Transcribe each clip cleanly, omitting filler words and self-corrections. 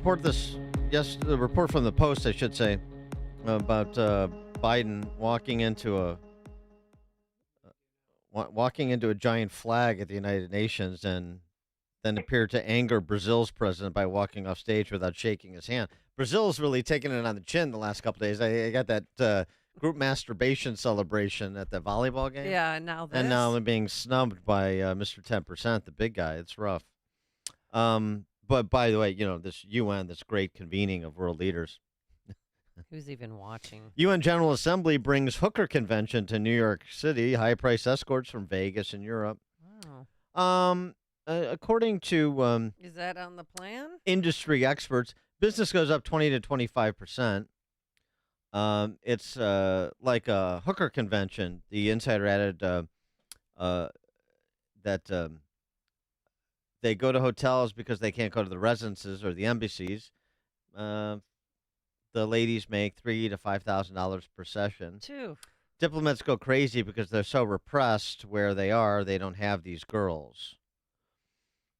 the report from the Post, I should say, about Biden walking into a giant flag at the United Nations and then appeared to anger Brazil's president by walking off stage without shaking his hand. Brazil's really taken it on the chin the last couple of days. I got that group masturbation celebration at the volleyball game. Yeah, now this. And now they're being snubbed by Mr. 10%, the big guy. It's rough. But by the way, this UN, this great convening of world leaders. Who's even watching? UN General Assembly brings hooker convention to New York City. High-price escorts from Vegas and Europe. Oh. According to Is that on the plan? Industry experts, business goes up 20 to 25%. It's like a hooker convention. The insider added that they go to hotels because they can't go to the residences or the embassies. The ladies make $3,000 to $5,000 per session. Two. Diplomats go crazy because they're so repressed where they are. They don't have these girls.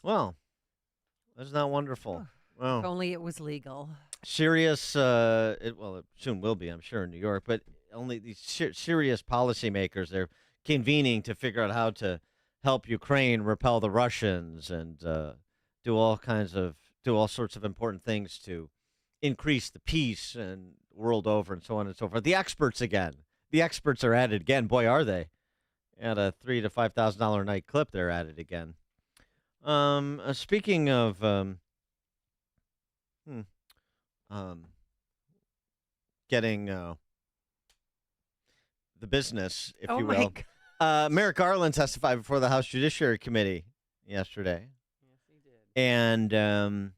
Well, that's not wonderful. Well, If only it was legal. Serious, it soon will be, I'm sure, in New York, but only these serious policymakers, they're convening to figure out how to help Ukraine repel the Russians and do all sorts of important things to increase the peace and world over and so on and so forth. The experts again. The experts are at it again. Boy, are they. At a $3,000 to $5,000 a night clip, they're at it again. Speaking of getting the business, if you will. Merrick Garland testified before the House Judiciary Committee yesterday. Yes, he did. And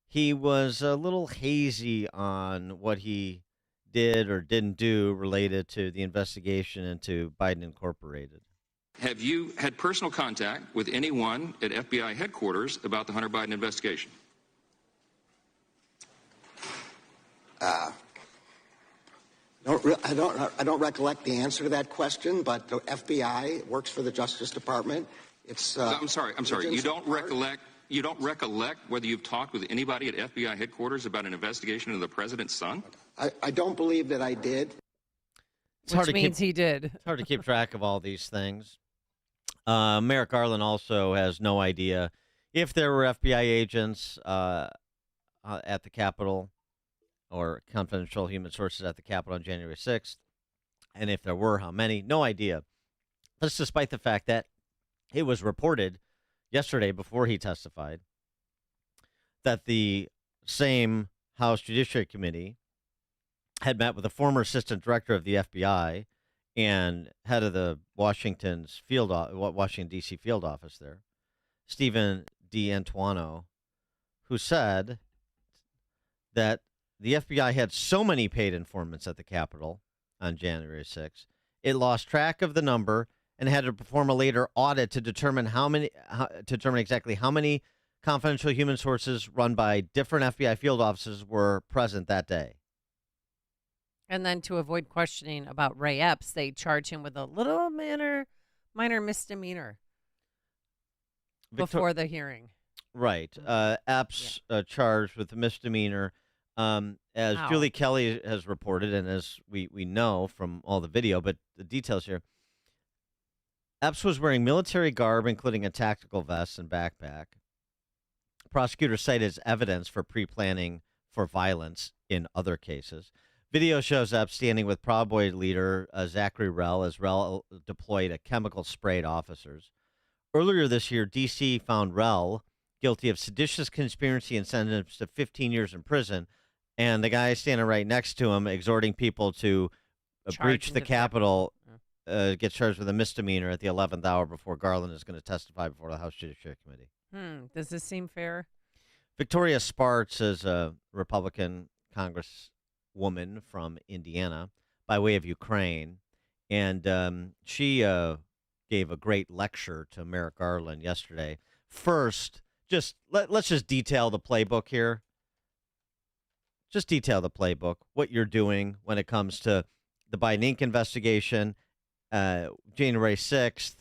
he was a little hazy on what he did or didn't do related to the investigation into Biden Incorporated. Have you had personal contact with anyone at FBI headquarters about the Hunter Biden investigation? I don't recollect the answer to that question, but the FBI works for the Justice Department. I'm sorry. You don't recollect. You don't recollect whether you've talked with anybody at FBI headquarters about an investigation into the president's son? I don't believe that I did. Which means he did. It's hard to keep track of all these things. Merrick Garland also has no idea if there were FBI agents at the Capitol or confidential human sources at the Capitol on January 6th, and if there were, how many? No idea. That's despite the fact that it was reported yesterday before he testified that the same House Judiciary Committee had met with a former assistant director of the FBI and head of the Washington D.C. field office there, Stephen D'Antuono, who said that the FBI had so many paid informants at the Capitol on January 6th, it lost track of the number and had to perform a later audit to determine exactly how many confidential human sources run by different FBI field offices were present that day. And then to avoid questioning about Ray Epps, they charge him with a little minor misdemeanor before the hearing. Right. Epps charged with a misdemeanor. As Julie Kelly has reported, and as we know from all the video, but the details here, Epps was wearing military garb, including a tactical vest and backpack. Prosecutors cite as evidence for pre-planning for violence in other cases. Video shows Epps standing with Proud Boy leader Zachary Rell as Rell deployed a chemical spray at officers. Earlier this year, D.C. found Rell guilty of seditious conspiracy and sentenced to 15 years in prison. And the guy standing right next to him, exhorting people to breach the Capitol, gets charged with a misdemeanor at the 11th hour before Garland is going to testify before the House Judiciary Committee. Does this seem fair? Victoria Spartz is a Republican congresswoman from Indiana by way of Ukraine, and she gave a great lecture to Merrick Garland yesterday. First, let's just detail the playbook here. Just detail the playbook, what you're doing when it comes to the Biden Inc. investigation, January 6th,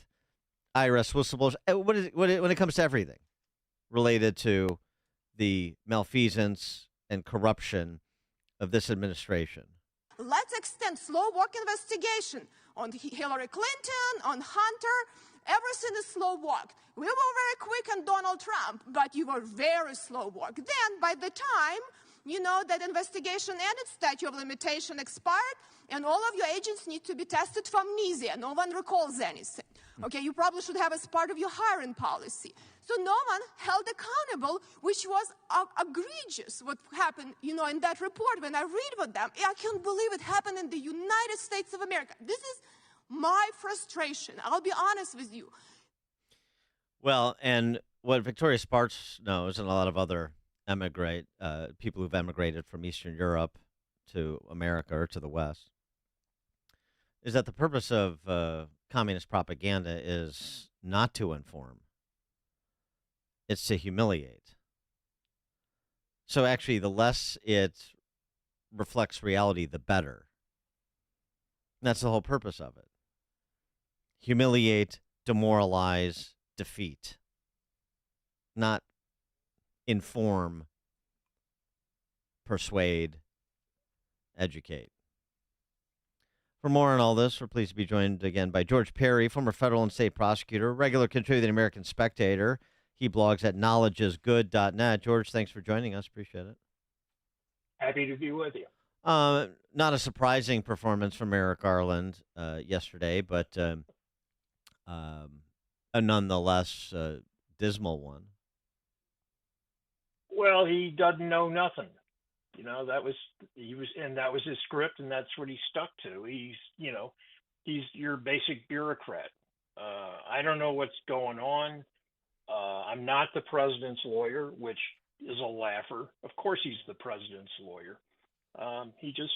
IRS whistleblowers, when it comes to everything related to the malfeasance and corruption of this administration. Let's extend slow walk investigation on Hillary Clinton, on Hunter. Everything is slow walk. We were very quick on Donald Trump, but you were very slow walk. Then, by the time, that investigation ended, statute of limitation expired, and all of your agents need to be tested for amnesia. No one recalls anything. Okay, you probably should have as part of your hiring policy. So no one held accountable, which was egregious what happened, in that report. When I read about them, I can't believe it happened in the United States of America. This is my frustration. I'll be honest with you. Well, and what Victoria Sparks knows, and a lot of other people who've emigrated from Eastern Europe to America or to the West, is that the purpose of communist propaganda is not to inform. It's to humiliate. So actually, the less it reflects reality, the better. And that's the whole purpose of it. Humiliate, demoralize, defeat. Not inform, persuade, educate. For more on all this, we're pleased to be joined again by George Parry, former federal and state prosecutor, regular contributor to the American Spectator. He blogs at knowledgeisgood.net. George, thanks for joining us. Appreciate it. Happy to be with you. Not a surprising performance from Merrick Garland yesterday, but a nonetheless dismal one. Well, he doesn't know nothing. That was his script, and that's what he stuck to. He's your basic bureaucrat. I don't know what's going on. I'm not the president's lawyer, which is a laugher. Of course he's the president's lawyer. He just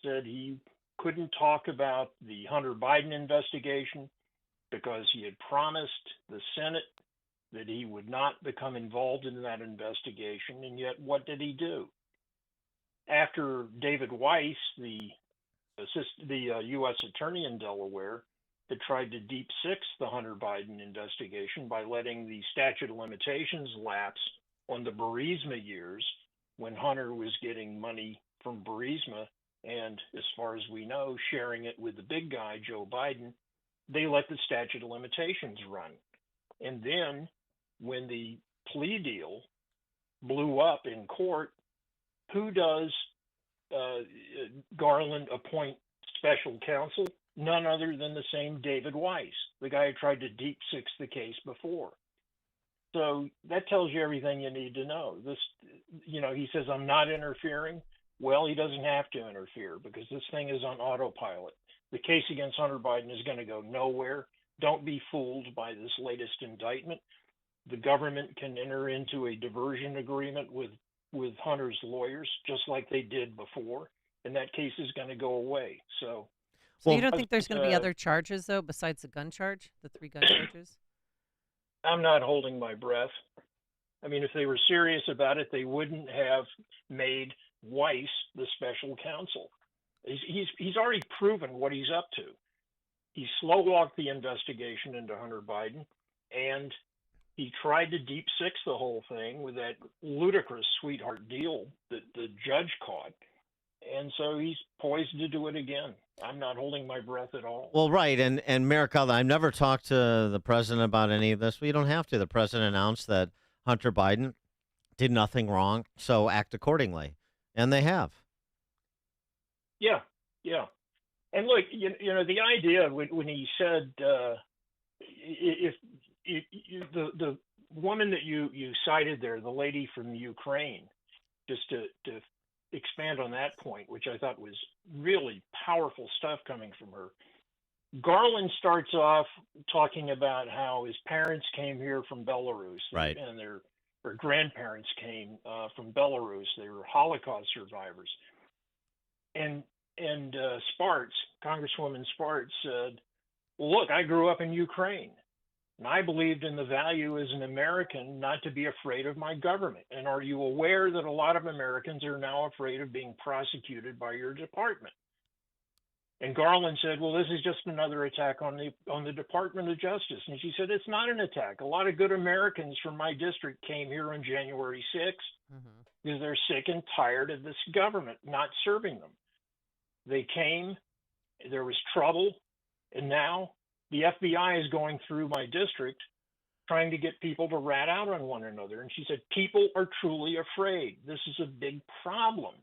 said he couldn't talk about the Hunter Biden investigation because he had promised the Senate that he would not become involved in that investigation. And yet what did he do? After David Weiss, the U.S. attorney in Delaware, had tried to deep six the Hunter Biden investigation by letting the statute of limitations lapse on the Burisma years when Hunter was getting money from Burisma and, as far as we know, sharing it with the big guy, Joe Biden, they let the statute of limitations run. And then when the plea deal blew up in court, who does Garland appoint special counsel? None other than the same David Weiss, the guy who tried to deep six the case before. So that tells you everything you need to know. He says, I'm not interfering. Well, he doesn't have to interfere because this thing is on autopilot. The case against Hunter Biden is going to go nowhere. Don't be fooled by this latest indictment. The government can enter into a diversion agreement with Hunter's lawyers, just like they did before, and that case is going to go away. So you don't think there's going to be other charges, though, besides the gun charge, the 3 gun charges? I'm not holding my breath. I mean, if they were serious about it, they wouldn't have made Weiss the special counsel. He's already proven what he's up to. He slow-walked the investigation into Hunter Biden, and he tried to deep six the whole thing with that ludicrous sweetheart deal that the judge caught. And so he's poised to do it again. I'm not holding my breath at all. Well, right. And Merrick Garland, I've never talked to the president about any of this. We don't have to. The president announced that Hunter Biden did nothing wrong, so act accordingly. And they have. Yeah. And look, the idea when he said if the woman that you cited there, the lady from Ukraine, just to expand on that point, which I thought was really powerful stuff coming from her. Garland starts off talking about how his parents came here from Belarus, right, and their grandparents came from Belarus. They were Holocaust survivors. And Congresswoman Spartz said, well, look, I grew up in Ukraine. And I believed in the value as an American not to be afraid of my government. And are you aware that a lot of Americans are now afraid of being prosecuted by your department? And Garland said, well, this is just another attack on the Department of Justice. And she said, it's not an attack. A lot of good Americans from my district came here on January 6th because they're sick and tired of this government not serving them. They came, there was trouble, and now the FBI is going through my district trying to get people to rat out on one another. And she said, people are truly afraid. This is a big problem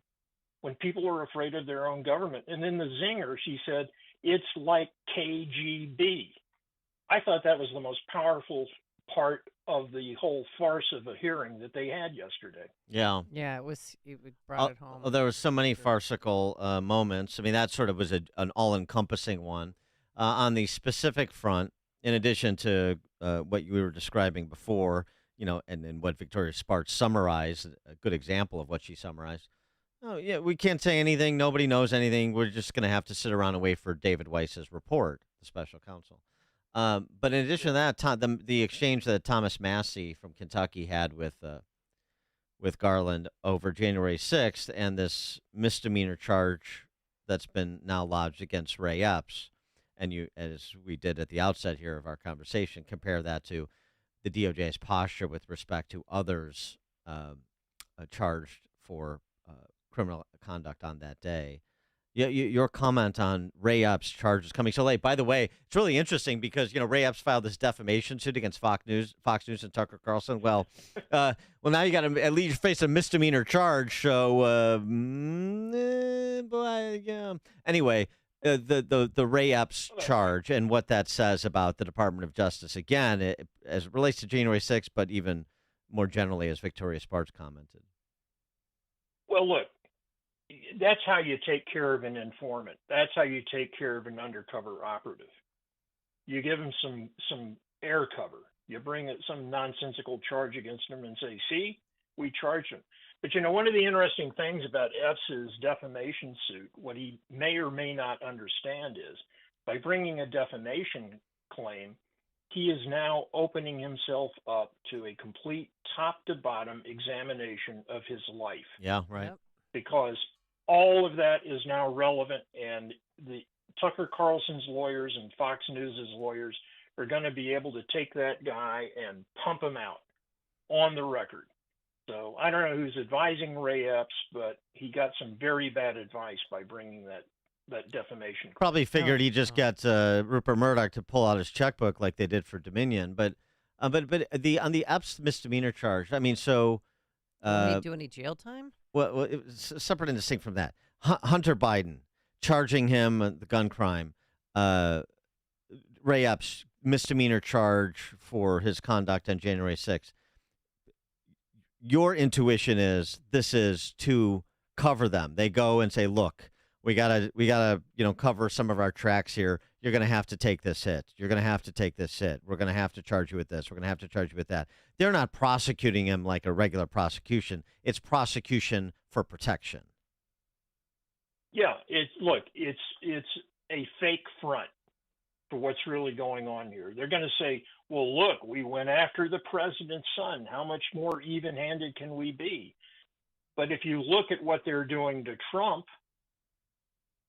when people are afraid of their own government. And then the zinger, she said, it's like KGB. I thought that was the most powerful part of the whole farce of a hearing that they had yesterday. Yeah. Yeah, it brought it home. There was so many farcical moments. I mean, that sort of was an all-encompassing one. On the specific front, in addition to what you were describing before, and what Victoria Sparks summarized, a good example of what she summarized. Oh, yeah, we can't say anything. Nobody knows anything. We're just going to have to sit around and wait for David Weiss's report, the special counsel. But in addition to that, the exchange that Thomas Massey from Kentucky had with Garland over January 6th and this misdemeanor charge that's been now lodged against Ray Epps, and you, as we did at the outset here of our conversation, compare that to the DOJ's posture with respect to others charged for criminal conduct on that day. Your comment on Ray Epps' charges coming so late. By the way, it's really interesting because Ray Epps filed this defamation suit against Fox News and Tucker Carlson. Well, now you got to at least face a misdemeanor charge. So, anyway, the Ray Epps charge and what that says about the Department of Justice again, as it relates to January 6th, but even more generally, as Victoria Sparks commented. Well, look. That's how you take care of an informant. That's how you take care of an undercover operative. You give them some air cover. You bring some nonsensical charge against them and say, see, we charged him. But, one of the interesting things about Epps' defamation suit, what he may or may not understand is, by bringing a defamation claim, he is now opening himself up to a complete top-to-bottom examination of his life. Yeah, right. Yep. Because all of that is now relevant, and the Tucker Carlson's lawyers and Fox News's lawyers are going to be able to take that guy and pump him out on the record. So I don't know who's advising Ray Epps, but he got some very bad advice by bringing that defamation. Probably figured he just got Rupert Murdoch to pull out his checkbook like they did for Dominion, but on the Epps misdemeanor charge, I mean, so Did he do any jail time? Well, it was separate and distinct from that. Hunter Biden charging him the gun crime. Ray Epps misdemeanor charge for his conduct on January 6th. Your intuition is this is to cover them. They go and say, "Look, we gotta cover some of our tracks here. You're gonna have to take this hit. You're gonna have to take this hit. We're gonna have to charge you with this. We're gonna have to charge you with that." They're not prosecuting him like a regular prosecution. It's prosecution for protection. Yeah, it's a fake front for what's really going on here. They're going to say, "Well, look, we went after the president's son. How much more even-handed can we be?" But if you look at what they're doing to Trump,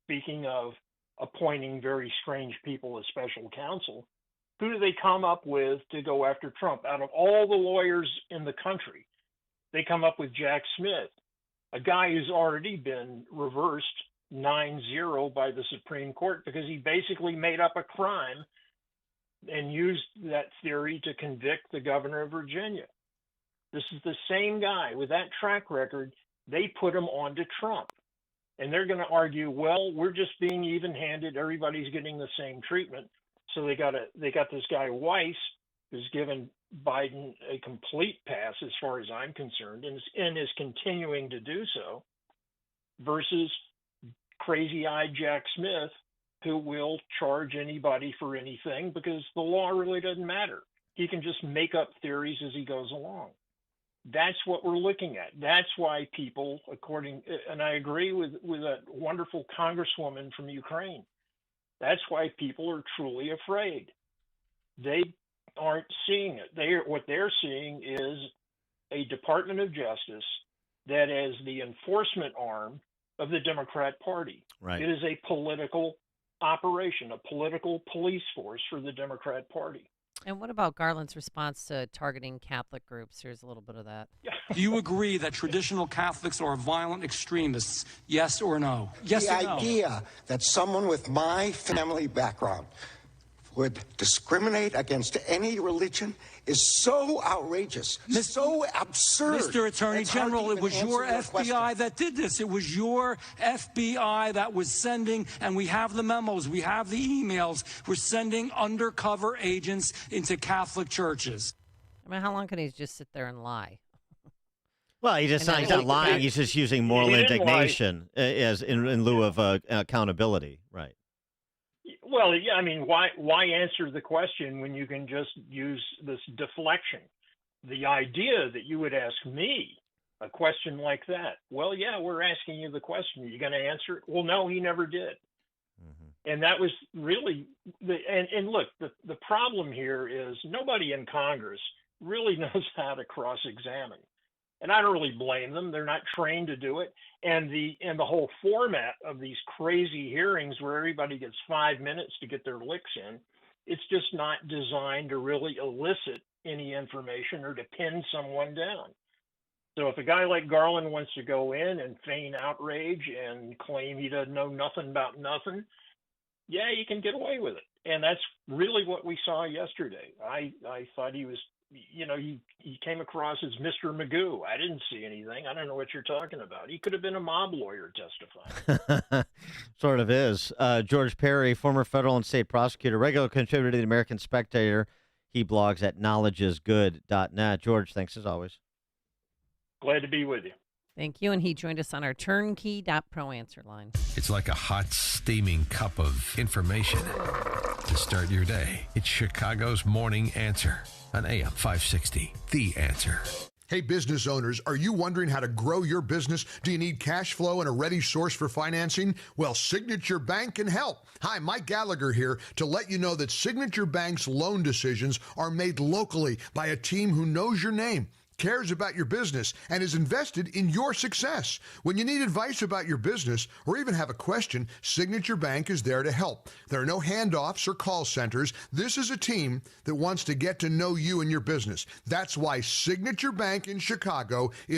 speaking of appointing very strange people as special counsel, who do they come up with to go after Trump? Out of all the lawyers in the country, they come up with Jack Smith, a guy who's already been reversed 9-0 by the Supreme Court because he basically made up a crime and used that theory to convict the governor of Virginia. This is the same guy with that track record. They put him onto Trump. And they're going to argue, well, we're just being even-handed. Everybody's getting the same treatment. So they got this guy Weiss, who's given Biden a complete pass as far as I'm concerned, and is continuing to do so, versus crazy-eyed Jack Smith, who will charge anybody for anything because the law really doesn't matter. He can just make up theories as he goes along. That's what we're looking at. That's why people, and I agree with that wonderful congresswoman from Ukraine, that's why people are truly afraid. They aren't seeing it. What they're seeing is a Department of Justice that is the enforcement arm of the Democrat Party. Right. It is a political operation, a political police force for the Democrat Party. And what about Garland's response to targeting Catholic groups? Here's a little bit of that. Do you agree that traditional Catholics are violent extremists? Yes or no? Yes or no? The idea that someone with my family background would discriminate against any religion is so outrageous, so absurd. Mr. Attorney General, it was your FBI that did this. It was your FBI that was sending, and we have the memos, we have the emails, we're sending undercover agents into Catholic churches. I mean, how long can he just sit there and lie? Well, he's not lying. He's just using moral indignation as in lieu of accountability, right? Well, yeah, I mean, why answer the question when you can just use this deflection? The idea that you would ask me a question like that, well, yeah, we're asking you the question. Are you going to answer it? Well, no, he never did. Mm-hmm. And that was really and look, the problem here is nobody in Congress really knows how to cross-examine. And I don't really blame them. They're not trained to do it. And the whole format of these crazy hearings where everybody gets 5 minutes to get their licks in, it's just not designed to really elicit any information or to pin someone down. So if a guy like Garland wants to go in and feign outrage and claim he doesn't know nothing about nothing, yeah, you can get away with it. And that's really what we saw yesterday. I thought he was, he came across as Mr. Magoo. I didn't see anything. I don't know what you're talking about. He could have been a mob lawyer testifying. Sort of is. George Parry, former federal and state prosecutor, regular contributor to the American Spectator. He blogs at knowledgeisgood.net. George, thanks as always. Glad to be with you. Thank you. And he joined us on our turnkey.pro answer line. It's like a hot, steaming cup of information to start your day. It's Chicago's Morning Answer on AM 560. The Answer. Hey, business owners, are you wondering how to grow your business? Do you need cash flow and a ready source for financing? Well, Signature Bank can help. Hi, Mike Gallagher here to let you know that Signature Bank's loan decisions are made locally by a team who knows your name, cares about your business, and is invested in your success. When you need advice about your business or even have a question, Signature Bank is there to help. There are no handoffs or call centers. This is a team that wants to get to know you and your business. That's why Signature Bank in Chicago is